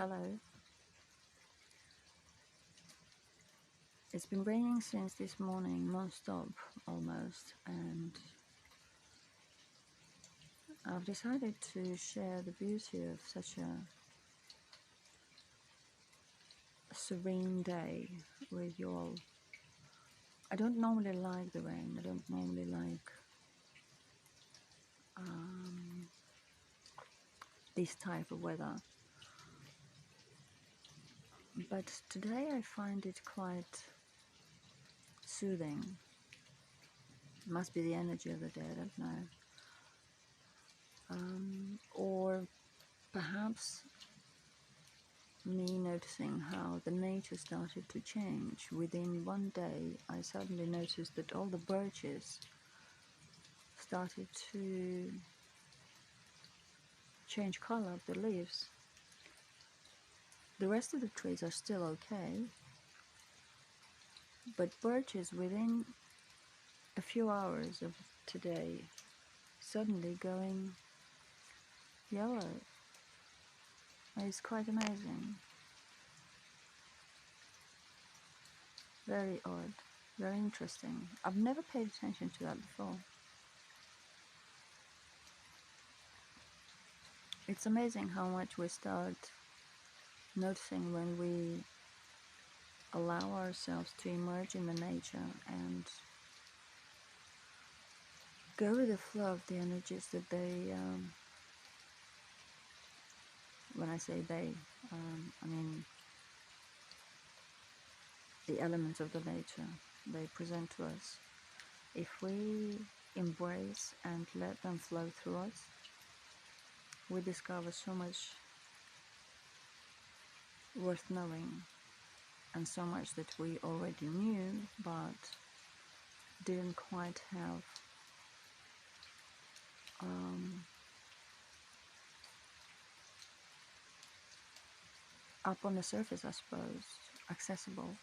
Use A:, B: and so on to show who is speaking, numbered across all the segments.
A: Hello. It's been raining since this morning, non-stop almost, and I've decided to share the beauty of such a serene day with you all. I don't normally like the rain. I don't normally like this type of weather, but today I find it quite soothing. It must be the energy of the day, I don't know. Or perhaps me noticing how the nature started to change. Within one day, I suddenly noticed that all the birches started to change color of the leaves. The rest of the trees are still okay, but birches within a few hours of today suddenly going yellow. It's quite amazing. Very odd, very interesting. I've never paid attention to that before. It's amazing how much we start noticing when we allow ourselves to emerge in the nature and go with the flow of the energies that they, when I say they, I mean the elements of the nature they present to us. If we embrace and let them flow through us, we discover so much worth knowing and so much that we already knew but didn't quite have up on the surface, I suppose, accessible.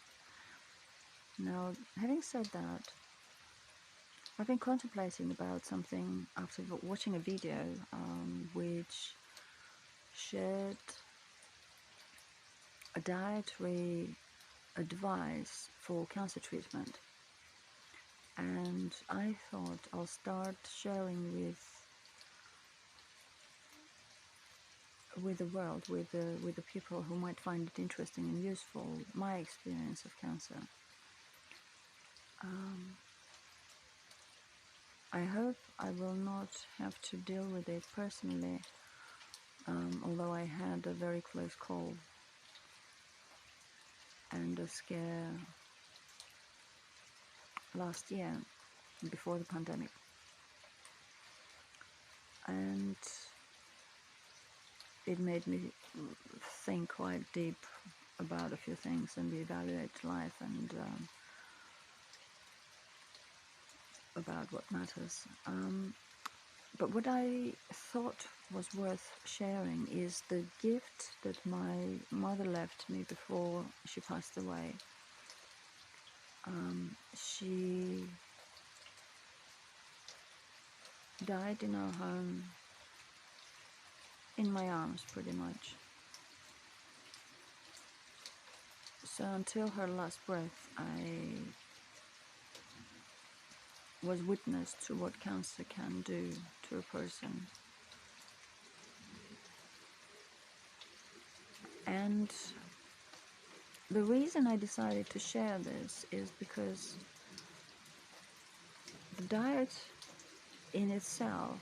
A: Now, having said that, I've been contemplating about something after watching a video which shared a dietary advice for cancer treatment, and I thought I'll start sharing with the world, with the people who might find it interesting and useful, my experience of cancer. I hope I will not have to deal with it personally, although I had a very close call and a scare last year, before the pandemic. And it made me think quite deep about a few things and reevaluate life and about what matters. But what I thought was worth sharing is the gift that my mother left me before she passed away. She died in our home, in my arms pretty much. So until her last breath, I was witness to what cancer can do to a person. And the reason I decided to share this is because the diet in itself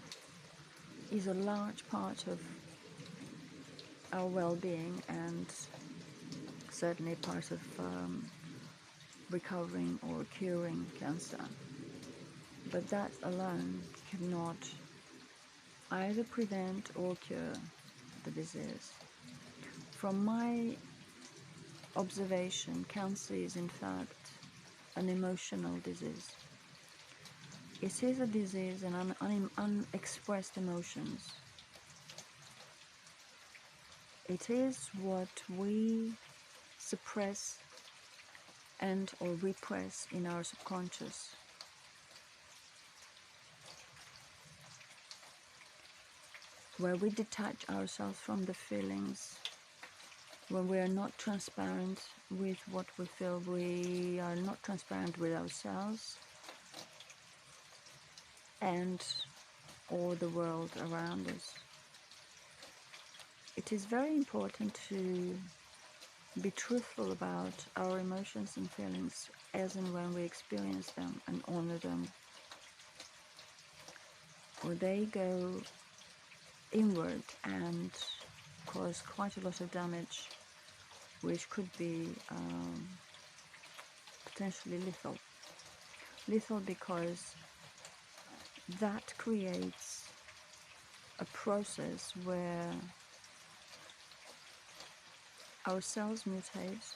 A: is a large part of our well-being and certainly part of recovering or curing cancer. But that alone cannot either prevent or cure the disease. From my observation, cancer is in fact an emotional disease. It is a disease in unexpressed emotions. It is what we suppress and or repress in our subconscious. Where we detach ourselves from the feelings when we are not transparent with what we feel, we are not transparent with ourselves and or the world around us. It is very important to be truthful about our emotions and feelings as and when we experience them, and honor them, or they go inward and cause quite a lot of damage, which could be potentially lethal. Lethal because that creates a process where our cells mutate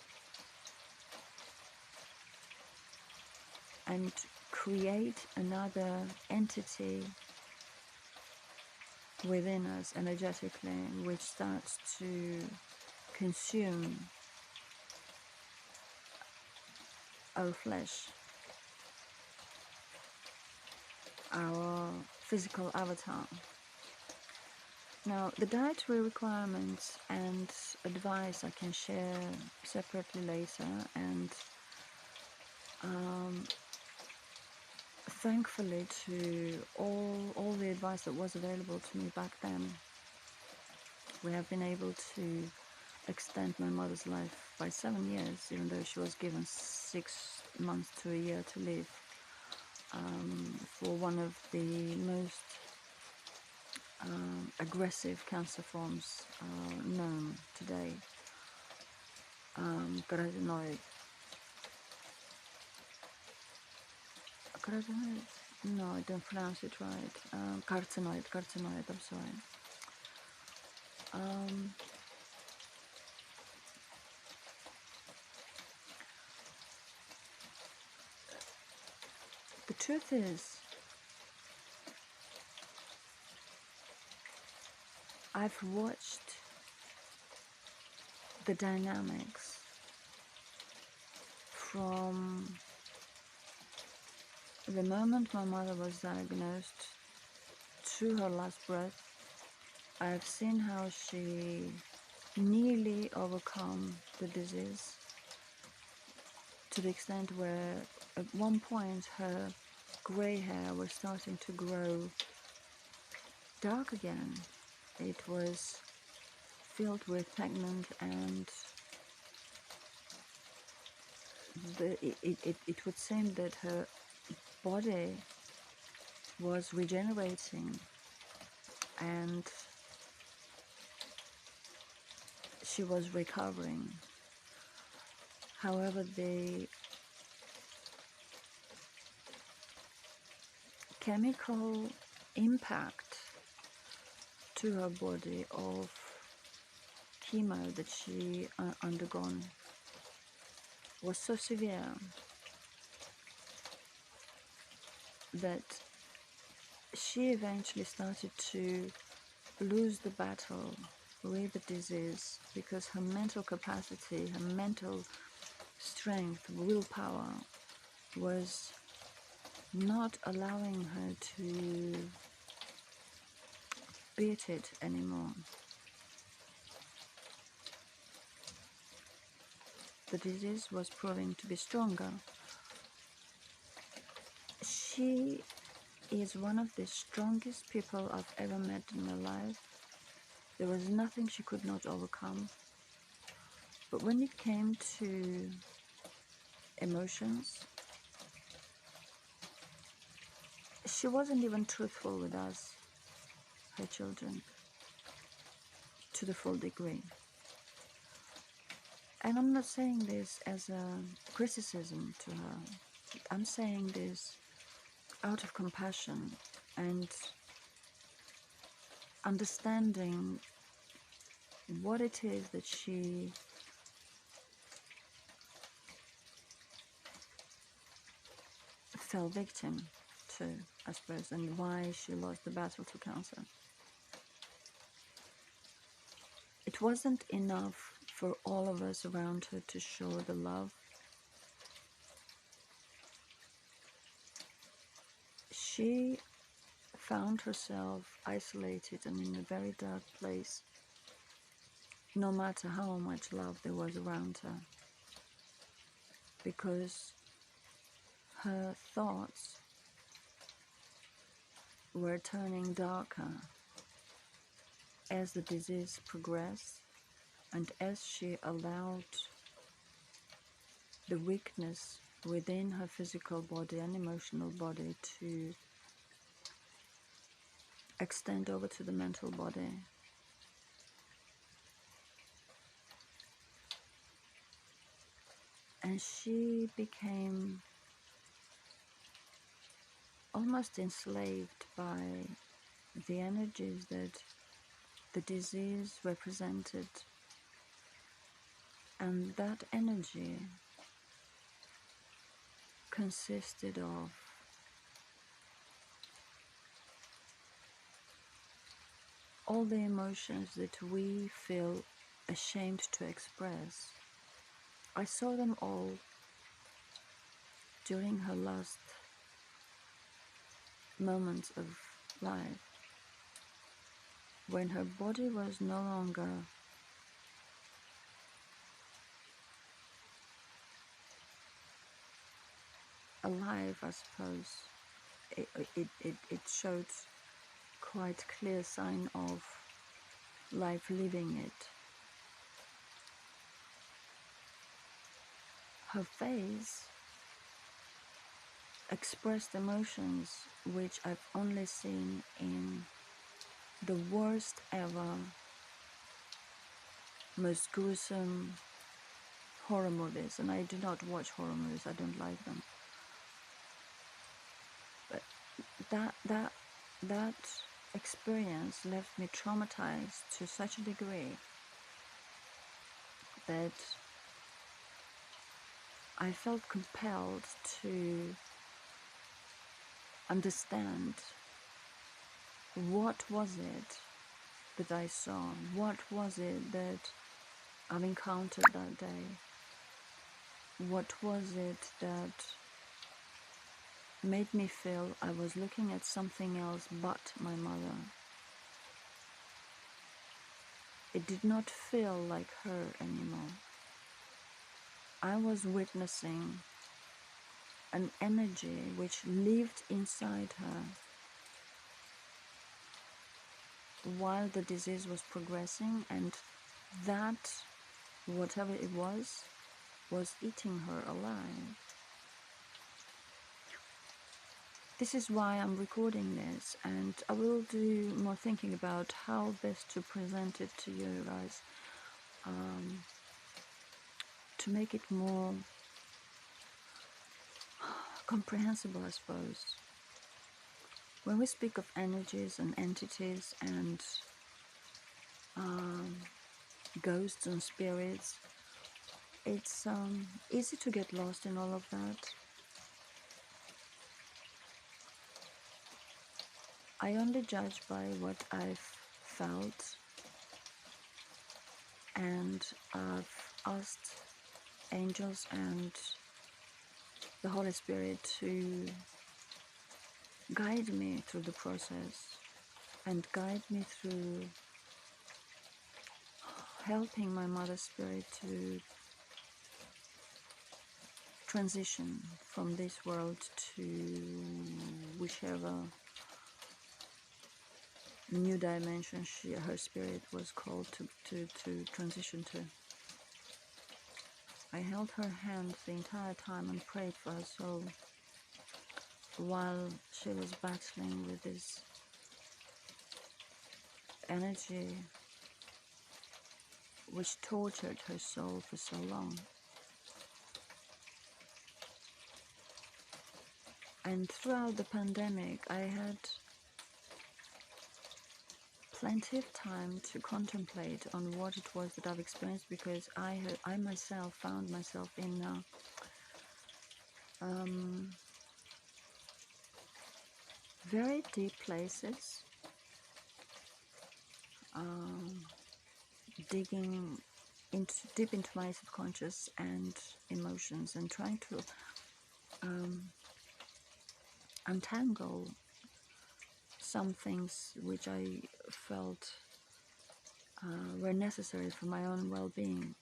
A: and create another entity within us energetically, which starts to consume our flesh, our physical avatar. Now, the dietary requirements and advice I can share separately later, and thankfully to all the advice that was available to me back then, we have been able to extend my mother's life by 7 years, even though she was given 6 months to a year to live, for one of the most aggressive cancer forms known today, carcinoid. Carcinoid? No, I don't pronounce it right. Carcinoid, I'm sorry. The truth is, I've watched the dynamics from the moment my mother was diagnosed to her last breath. I've seen how she nearly overcome the disease, to the extent where at one point her grey hair was starting to grow dark again. It was filled with pigment, and it would seem that her body was regenerating and she was recovering. However, the chemical impact to her body of chemo that she undergone was so severe that she eventually started to lose the battle with the disease, because her mental capacity, her mental strength, willpower was not allowing her to beat it anymore. The disease was proving to be stronger. She is one of the strongest people I've ever met in my life. There was nothing she could not overcome. But when it came to emotions, she wasn't even truthful with us, her children, to the full degree. And I'm not saying this as a criticism to her. I'm saying this out of compassion and understanding what it is that she fell victim to, I suppose, and why she lost the battle to cancer. It wasn't enough for all of us around her to show the love. She found herself isolated and in a very dark place. no matter how much love there was around her, because her thoughts were turning darker as the disease progressed, and as she allowed the weakness within her physical body and emotional body to extend over to the mental body. And she became almost enslaved by the energies that the disease represented. And that energy consisted of all the emotions that we feel ashamed to express. I saw them all during her last moments of life, when her body was no longer alive, I suppose. It showed quite clear sign of life leaving it. Her face expressed emotions which I've only seen in the worst ever, most gruesome horror movies. And I do not watch horror movies, I don't like them. But that experience left me traumatized to such a degree that I felt compelled to understand what was it that I saw, what was it that I've encountered that day, what was it that made me feel I was looking at something else but my mother. It did not feel like her anymore. I was witnessing an energy which lived inside her while the disease was progressing, and that, whatever it was eating her alive. This is why I'm recording this, and I will do more thinking about how best to present it to you guys, to make it more comprehensible, I suppose. When we speak of energies and entities and ghosts and spirits, it's easy to get lost in all of that. I only judge by what I've felt, and I've asked angels and the Holy Spirit to guide me through the process and guide me through helping my mother's spirit to transition from this world to whichever new dimension her spirit was called to transition to. I held her hand the entire time and prayed for her soul while she was battling with this energy which tortured her soul for so long. And throughout the pandemic, I had plenty of time to contemplate on what it was that I've experienced, because I myself found myself in very deep places, digging deep into my subconscious and emotions, and trying to untangle some things which I felt were necessary for my own well-being.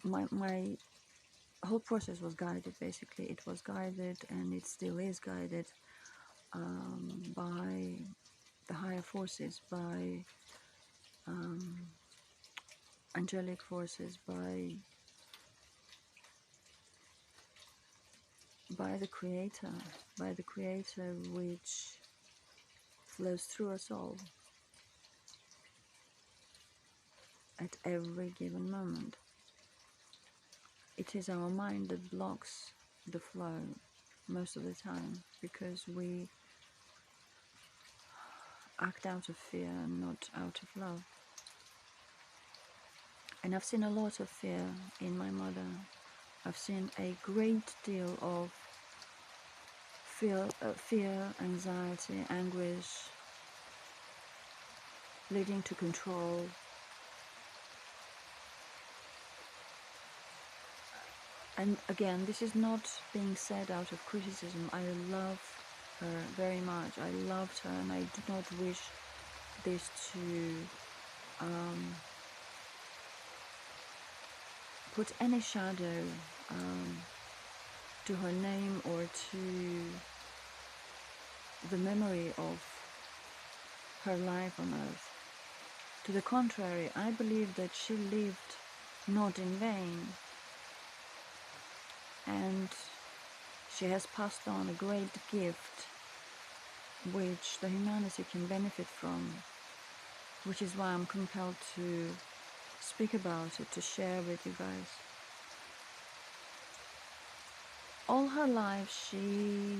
A: My whole process was guided, basically. It was guided, and it still is guided by the higher forces, by angelic forces, by the Creator, which flows through us all at every given moment. It is our mind that blocks the flow most of the time, because we act out of fear and not out of love. And I've seen a lot of fear in my mother. I've seen a great deal of fear, anxiety, anguish, leading to control. And again, this is not being said out of criticism. I love her very much. I loved her, and I do not wish this to put any shadow to her name or to the memory of her life on earth. To the contrary, I believe that she lived not in vain, and she has passed on a great gift which the humanity can benefit from, which is why I'm compelled to speak about it, to share with you guys. All her life she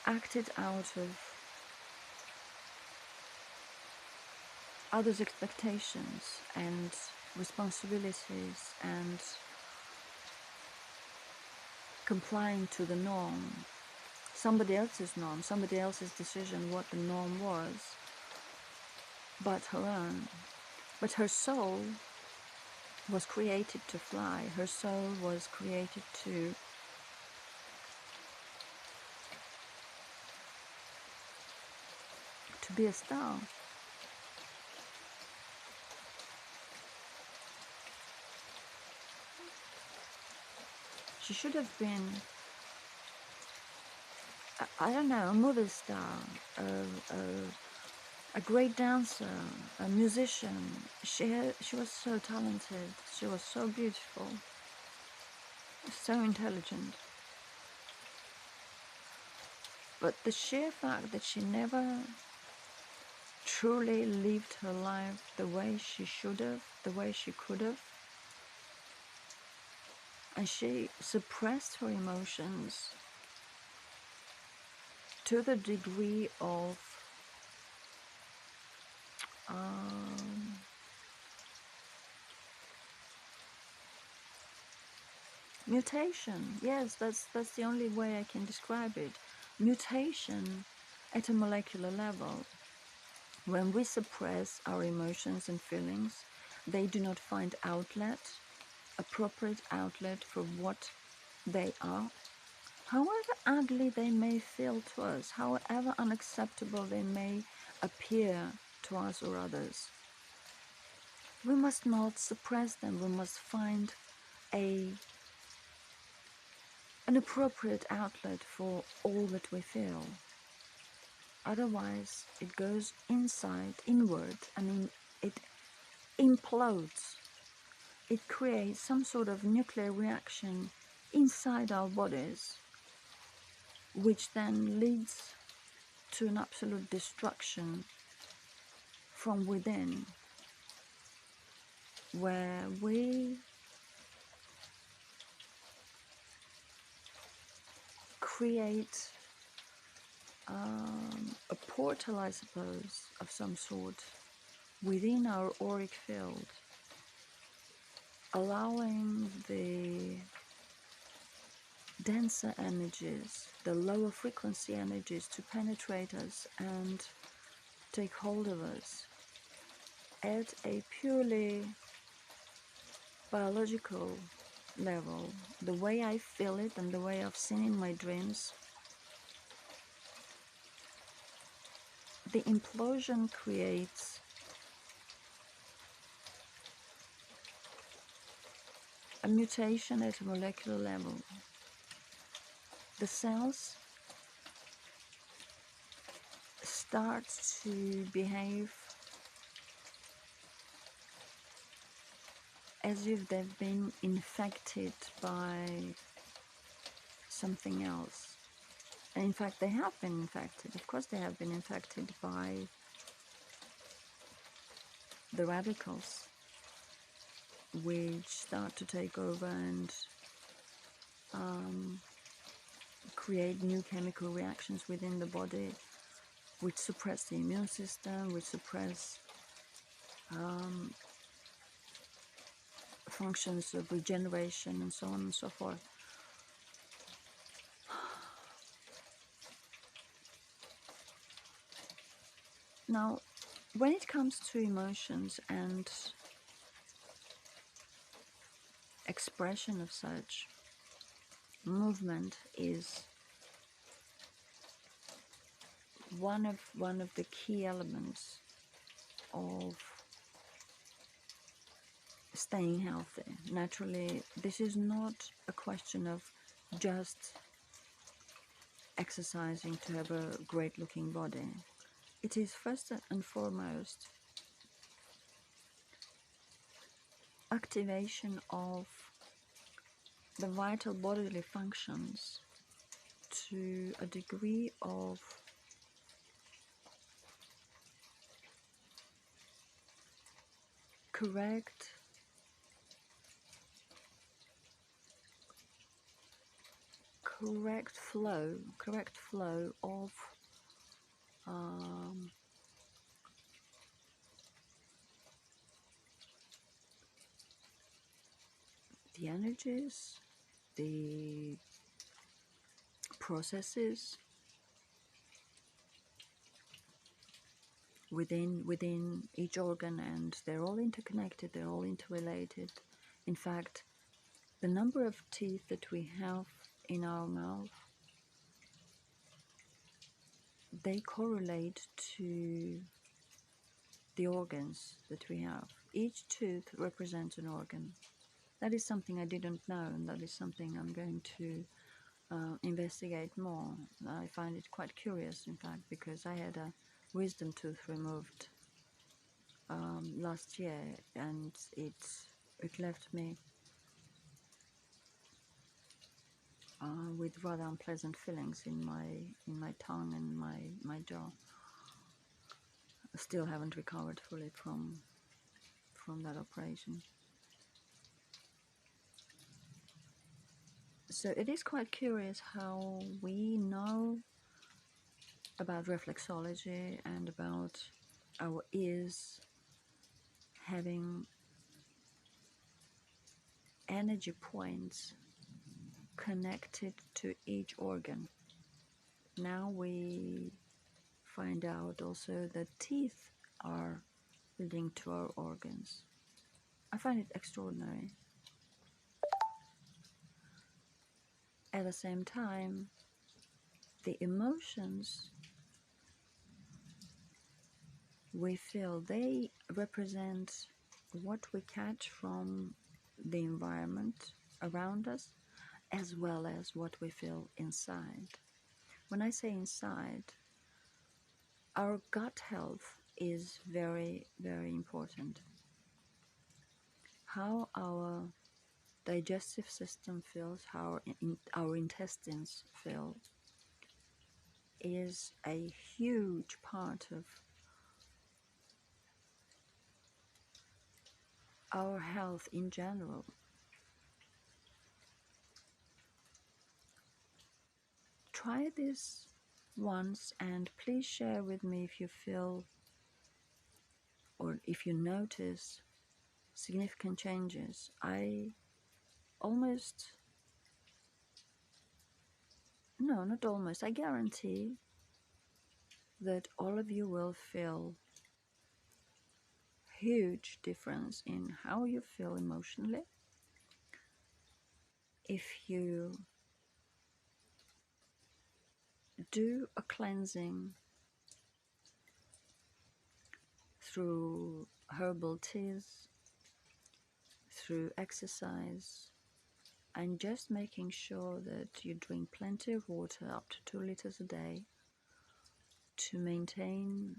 A: acted out of others' expectations and responsibilities and complying to the norm, somebody else's norm, somebody else's decision what the norm was, but her own. But her soul was created to fly. Her soul was created to be a star. She should have been, I don't know, a movie star, a great dancer, a musician. She was so talented. She was so beautiful, so intelligent. But the sheer fact that she never truly lived her life the way she should have, the way she could have, and she suppressed her emotions to the degree of mutation. Yes, that's the only way I can describe it. Mutation at a molecular level. When we suppress our emotions and feelings, they do not find appropriate outlet for what they are. However ugly they may feel to us, however unacceptable they may appear to us or others, we must not suppress them. We must find an appropriate outlet for all that we feel. Otherwise, it goes inward, and it implodes. It creates some sort of nuclear reaction inside our bodies, which then leads to an absolute destruction from within, where we create a portal, I suppose, of some sort within our auric field, allowing the denser energies, the lower frequency energies, to penetrate us and take hold of us at a purely biological level. The way I feel it and the way I've seen in my dreams, the implosion creates a mutation at a molecular level. The cells start to behave as if they've been infected by something else. And in fact, they have been infected. Of course, they have been infected by the radicals, which start to take over and create new chemical reactions within the body, which suppress the immune system, which suppress functions of regeneration, and so on and so forth. Now, when it comes to emotions and expression of such, movement is one of the key elements of staying healthy. Naturally, this is not a question of just exercising to have a great looking body. It is first and foremost activation of the vital bodily functions to a degree of correct flow of the energies, the processes within each organ, and they're all interconnected, they're all interrelated. In fact, the number of teeth that we have in our mouth, they correlate to the organs that we have. Each tooth represents an organ. That is something I didn't know, and that is something I'm going to investigate more. I find it quite curious, in fact, because I had a wisdom tooth removed last year, and it left me with rather unpleasant feelings in my tongue and my jaw. I still haven't recovered fully from that operation. So it is quite curious how we know about reflexology and about our ears having energy points connected to each organ. Now we find out also that teeth are linked to our organs. I find it extraordinary. At the same time, the emotions we feel, they represent what we catch from the environment around us, as well as what we feel inside. When I say inside, our gut health is very, very important. How our digestive system feels, how our intestines feel, is a huge part of our health in general. Try this once, and please share with me if you feel or if you notice significant changes. I guarantee that all of you will feel huge difference in how you feel emotionally if you do a cleansing through herbal teas, through exercise, and just making sure that you drink plenty of water, up to 2 liters a day, to maintain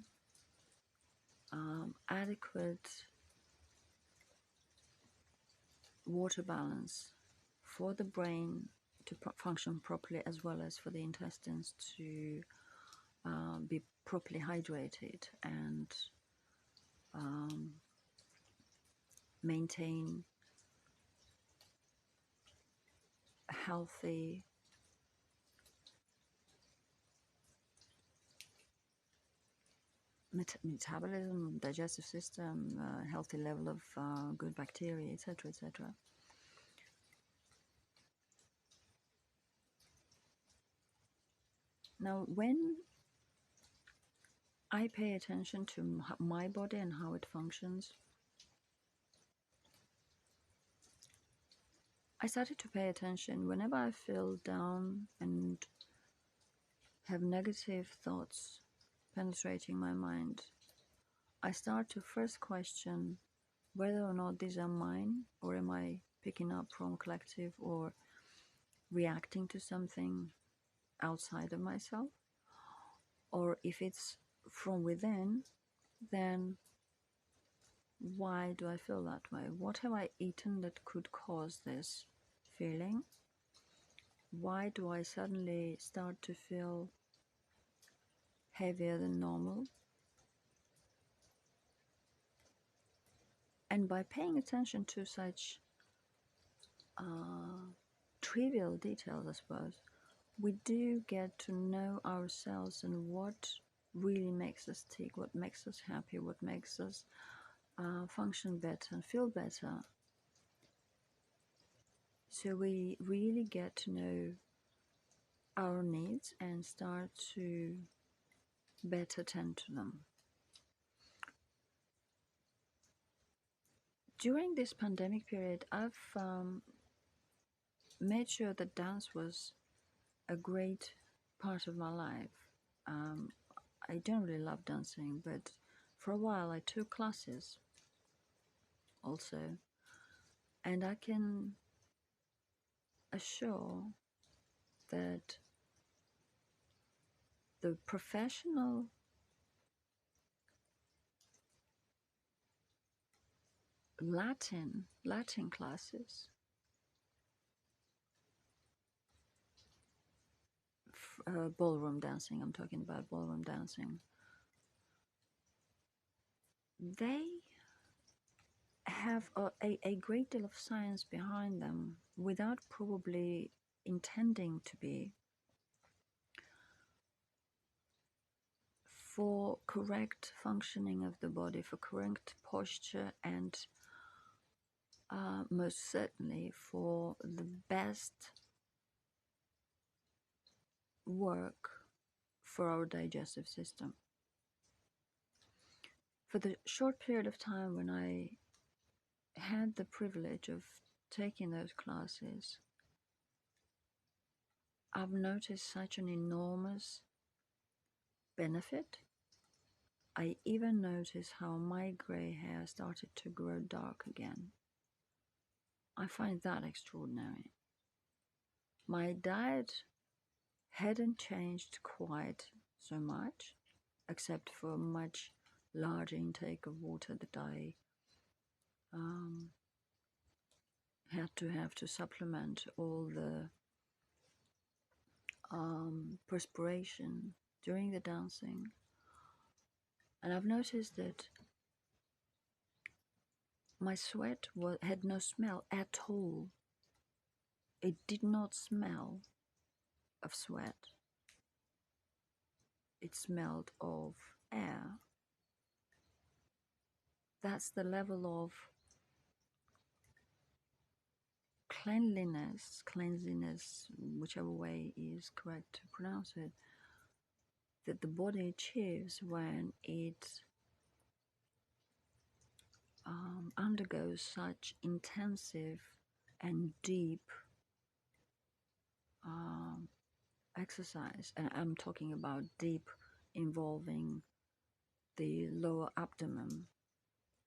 A: adequate water balance for the brain to function properly, as well as for the intestines to be properly hydrated and maintain a healthy metabolism, digestive system, healthy level of good bacteria, etc., etc. Now, when I pay attention to my body and how it functions, I started to pay attention whenever I feel down and have negative thoughts penetrating my mind. I start to first question whether or not these are mine, or am I picking up from collective or reacting to something outside of myself. Or if it's from within, then why do I feel that way? What have I eaten that could cause this feeling? Why do I suddenly start to feel heavier than normal? And by paying attention to such trivial details, I suppose, we do get to know ourselves and what really makes us tick, what makes us happy, what makes us function better and feel better. So we really get to know our needs and start to better tend to them. During this pandemic period, I've made sure that dance was a great part of my life. I don't really love dancing, but for a while I took classes also, and I can assure that the professional Latin classes, ballroom dancing, I'm talking about ballroom dancing, they have a great deal of science behind them without probably intending to be, for correct functioning of the body, for correct posture, and most certainly for the best work for our digestive system. For the short period of time when I had the privilege of taking those classes, I've noticed such an enormous benefit. I even noticed how my grey hair started to grow dark again. I find that extraordinary. My diet hadn't changed quite so much, except for a much larger intake of water that I had to have to supplement all the perspiration during the dancing. And I've noticed that my sweat had no smell at all. It did not smell of sweat. It smelled of air. That's the level of cleanliness, whichever way is correct to pronounce it, that the body achieves when it undergoes such intensive and deep exercise. And I'm talking about deep, involving the lower abdomen.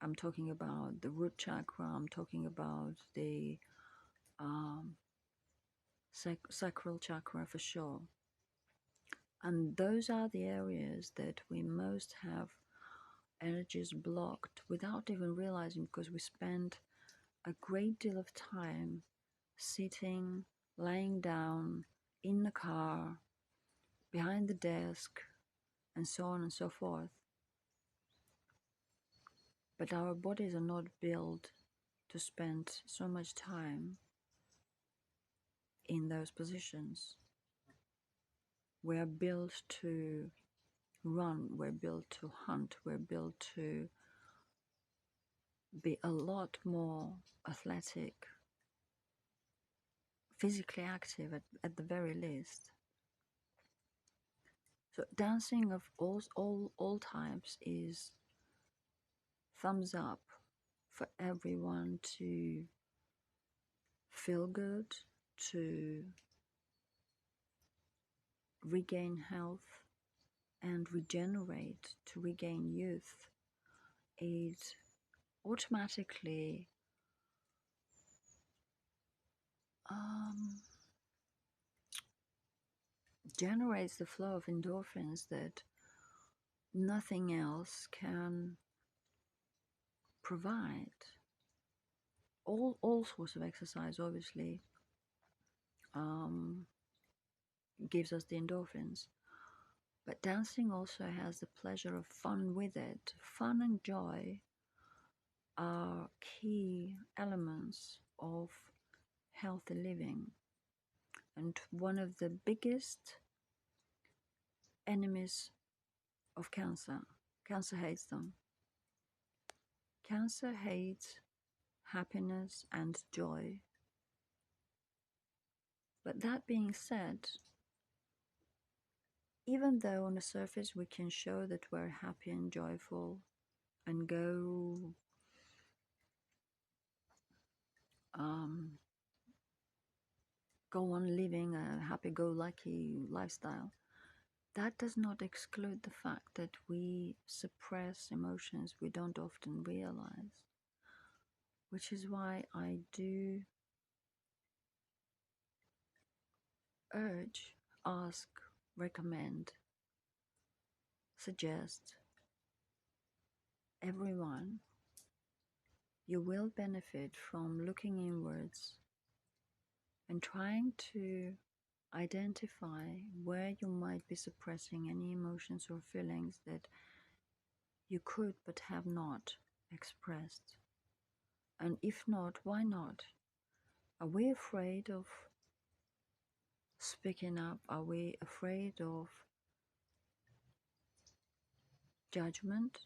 A: I'm talking about the root chakra. I'm talking about the um, sacral chakra for sure. And those are the areas that we most have energies blocked without even realizing, because we spend a great deal of time sitting, laying down, in the car, behind the desk, and so on and so forth. But our bodies are not built to spend so much time in those positions. We are built to run, we're built to hunt, we're built to be a lot more athletic, physically active at the very least. So dancing of all types is thumbs up for everyone to feel good, to regain health and regenerate, to regain youth. It automatically generates the flow of endorphins that nothing else can provide. All sorts of exercise obviously gives us the endorphins, but dancing also has the pleasure of fun with it. Fun and joy are key elements of healthy living, and one of the biggest enemies of cancer. Cancer hates them. Cancer hates happiness and joy. But that being said, even though on the surface we can show that we're happy and joyful and go on living a happy-go-lucky lifestyle, that does not exclude the fact that we suppress emotions we don't often realize, which is why I do urge, ask, recommend, suggest everyone, you will benefit from looking inwards and trying to identify where you might be suppressing any emotions or feelings that you could but have not expressed. And if not, why not? Are we afraid of speaking up? Are we afraid of judgment?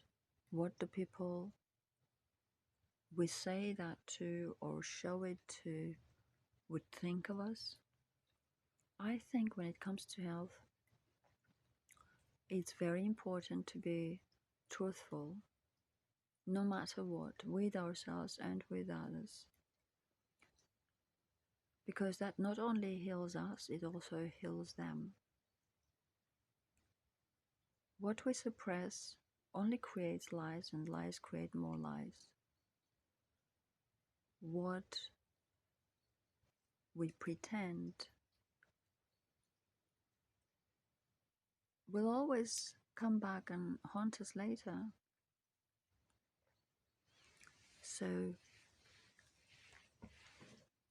A: What do people we say that to or show it to would think of us? I think when it comes to health, it's very important to be truthful, no matter what, with ourselves and with others. Because that not only heals us, it also heals them. What we suppress only creates lies, and lies create more lies. What we pretend will always come back and haunt us later. So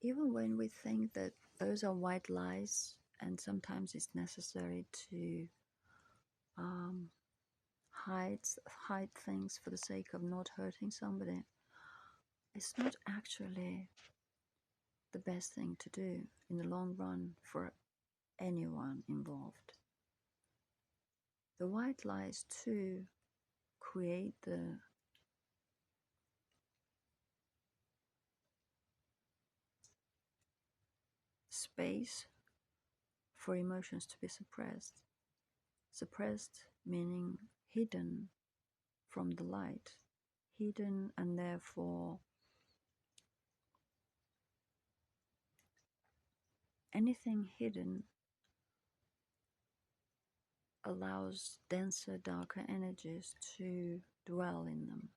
A: even when we think that those are white lies, and sometimes it's necessary to hide things for the sake of not hurting somebody, it's not actually the best thing to do in the long run for anyone involved. The white lies too create the space for emotions to be suppressed. Suppressed meaning hidden from the light, hidden, and therefore anything hidden allows denser, darker energies to dwell in them.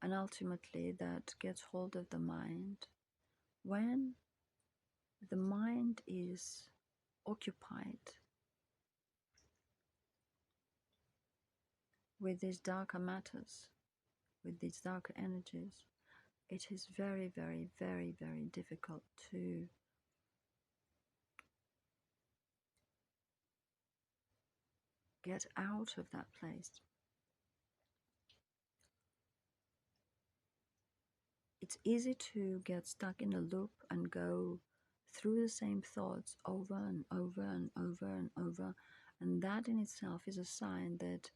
A: And ultimately, that gets hold of the mind. When the mind is occupied with these darker matters, with these darker energies, it is very, very, very, very difficult to get out of that place. It's easy to get stuck in a loop and go through the same thoughts over and over and over and over. And that in itself is a sign that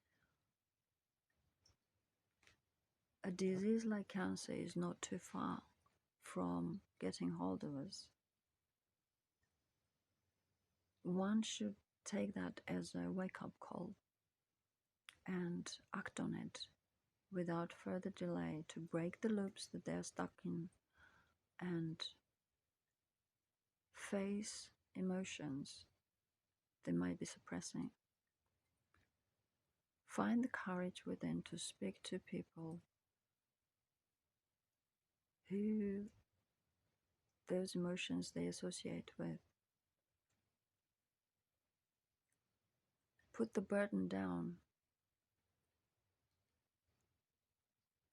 A: a disease like cancer is not too far from getting hold of us. One should take that as a wake-up call and act on it without further delay to break the loops that they're stuck in and face emotions they might be suppressing. Find the courage within to speak to people who those emotions they associate with. Put the burden down.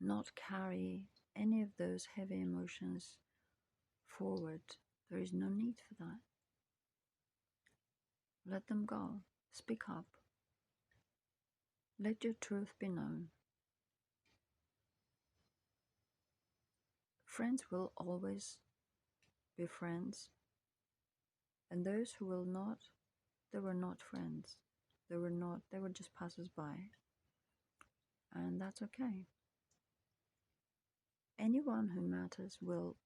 A: Not carry any of those heavy emotions forward. There is no need for that. Let them go. Speak up. Let your truth be known. Friends will always be friends, and those who will not, they were not friends. They were just passers-by. And that's okay. Anyone who matters will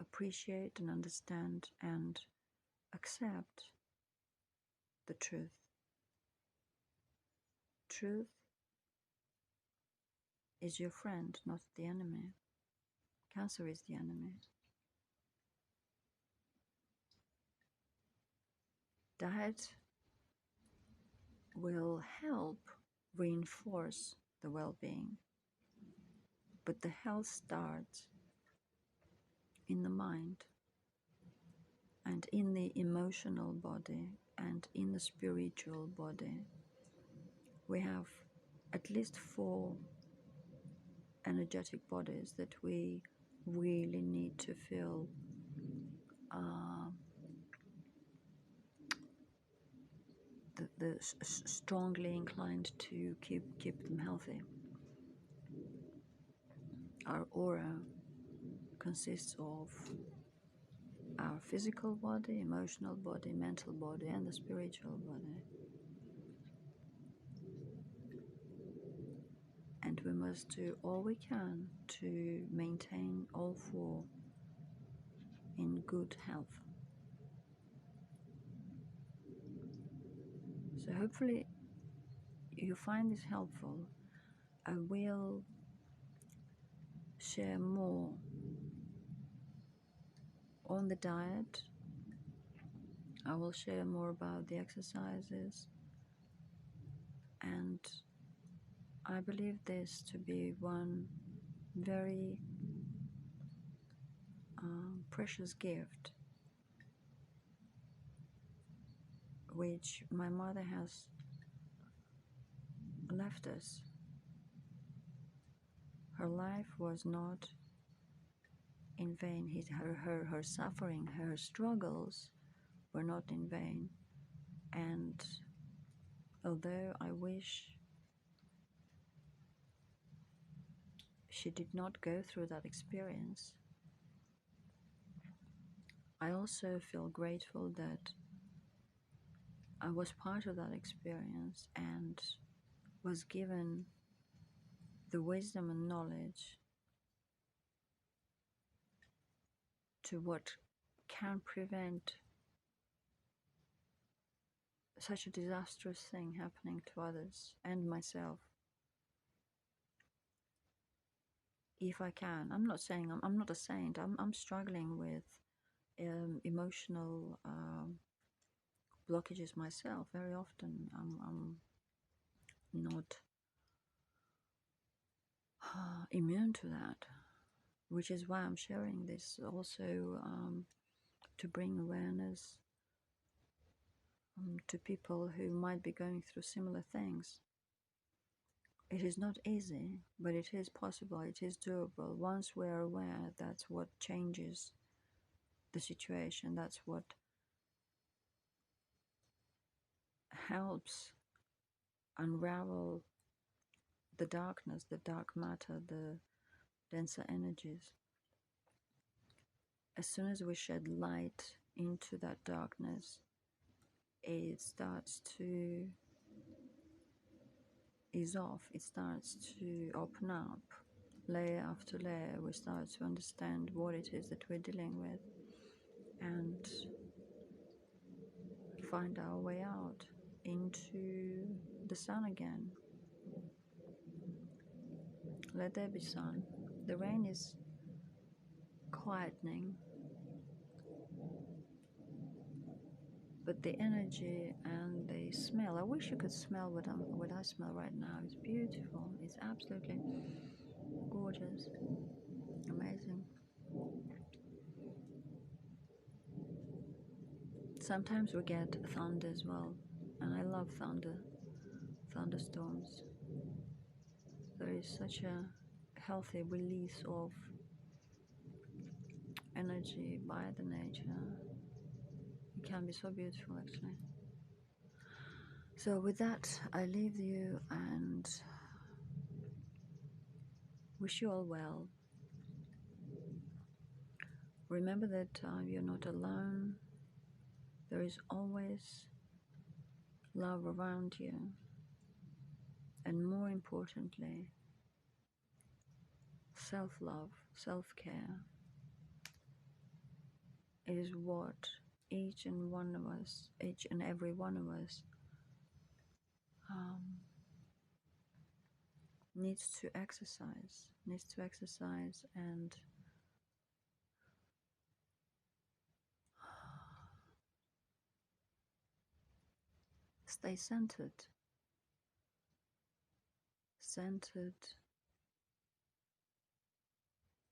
A: appreciate and understand and accept the truth. Truth is your friend, not the enemy. Cancer is the enemy. Diet will help reinforce the well-being, but the health starts in the mind and in the emotional body and in the spiritual body. We have at least 4 energetic bodies that we really need to feel strongly inclined to keep them healthy. Our aura consists of our physical body, emotional body, mental body, and the spiritual body. And we must do all we can to maintain all 4 in good health. So hopefully you find this helpful. I will share more on the diet. I will share more about the exercises, and I believe this to be one very precious gift which my mother has left us. Her life was not in vain. Her suffering, her struggles were not in vain. And although I wish she did not go through that experience, I also feel grateful that I was part of that experience and was given the wisdom and knowledge to what can prevent such a disastrous thing happening to others and myself. If I can. I'm not saying I'm not a saint. I'm struggling with emotional blockages myself. Very often I'm not immune to that, which is why I'm sharing this also, to bring awareness to people who might be going through similar things. It is not easy, but it is possible, it is doable. Once we're aware, that's what changes the situation, that's what helps unravel the darkness, the dark matter, the denser energies. As soon as we shed light into that darkness, it starts to ease off, it starts to open up. Layer after layer, we start to understand what it is that we're dealing with and find our way out into the sun again. Let there be sun. The rain is quietening, but the energy and the smell, I wish you could smell what I smell right now. It's beautiful. It's absolutely gorgeous, amazing. Sometimes we get thunder as well, and I love thunderstorms. There is such a healthy release of energy by the nature. It can be so beautiful, actually. So with that, I leave you and wish you all well. Remember that you're not alone. There is always love around you. And more importantly, self-love, self-care is what each and every one of us um, needs to exercise and stay centered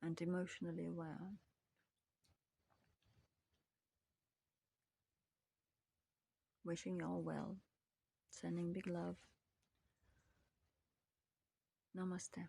A: and emotionally aware. Wishing you all well. Sending big love. Namaste.